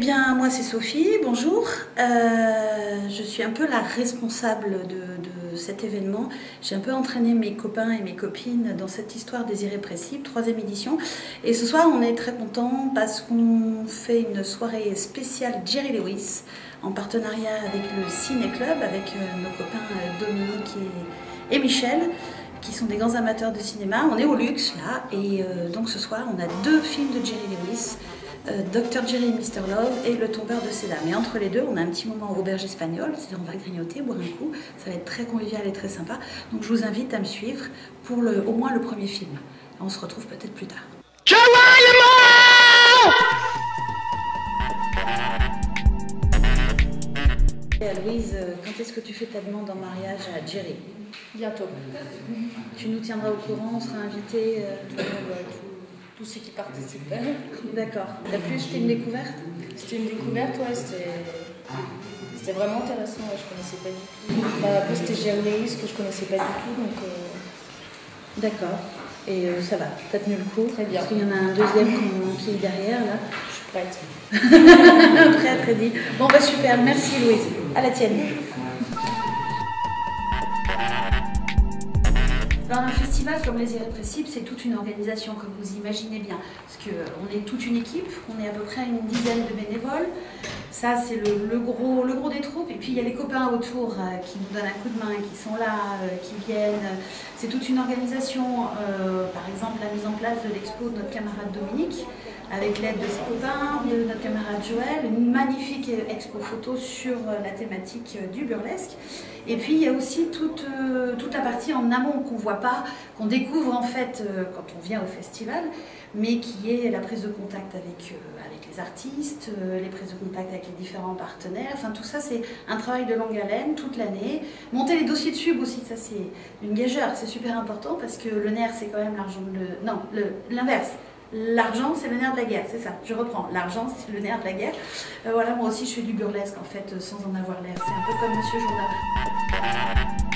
bien, moi c'est Sophie, bonjour. Je suis un peu la responsable de cet événement. J'ai un peu entraîné mes copains et mes copines dans cette histoire des Irrépressibles, 3e édition. Et ce soir, on est très contents parce qu'on fait une soirée spéciale Jerry Lewis en partenariat avec le Ciné Club, avec nos copains Dominique et Michel, qui sont des grands amateurs de cinéma. On est au luxe là, et donc ce soir, on a 2 films de Jerry Lewis. Dr Jerry et Mr Love et Le Tombeur de Cédar. Mais entre les deux, on a un petit moment au auberge espagnole, c'est-à-dire on va grignoter, boire un coup, ça va être très convivial et très sympa. Donc je vous invite à me suivre pour au moins le premier film. On se retrouve peut-être plus tard. Louise, quand est-ce que tu fais ta demande en mariage à Jerry? Bientôt. Tu nous tiendras au courant, on sera invités. Tous ceux qui participent. D'accord. T'as plu? C'était une découverte? C'était une découverte, ouais, c'était vraiment intéressant, ouais, je connaissais pas du tout. Après c'était Jerry Lewis que je connaissais pas du tout, donc... D'accord. Et ça va, t'as tenu le coup? Très bien. Parce qu'il y en a un deuxième qui est derrière, là. Je suis prête. Très dit. Bon bah super, merci Louise. À la tienne. Alors un festival comme les Irrépressibles, c'est toute une organisation, comme vous imaginez bien. Parce qu'on est toute une équipe, on est à peu près une dizaine de bénévoles. Ça, c'est le gros des troupes. Et puis, il y a les copains autour qui nous donnent un coup de main, qui sont là, qui viennent. C'est toute une organisation. Par exemple, la mise en place de l'expo de notre camarade Dominique, avec l'aide de ses copains, de notre camarade Joël. Une magnifique expo photo sur la thématique du burlesque. Et puis, il y a aussi toute la partie en amont qu'on ne voit pas, qu'on découvre en fait quand on vient au festival, mais qui est la prise de contact avec les artistes, les prises de contact avec les différents partenaires. Enfin, tout ça, c'est un travail de longue haleine, toute l'année. Monter les dossiers de sub aussi, ça c'est une gageure, c'est super important parce que le nerf, c'est quand même l'argent de... Non, l'inverse. L'argent, c'est le nerf de la guerre, c'est ça, je reprends. L'argent, c'est le nerf de la guerre. Voilà, moi aussi, je fais du burlesque, en fait, sans en avoir l'air. C'est un peu comme Monsieur Jourdain.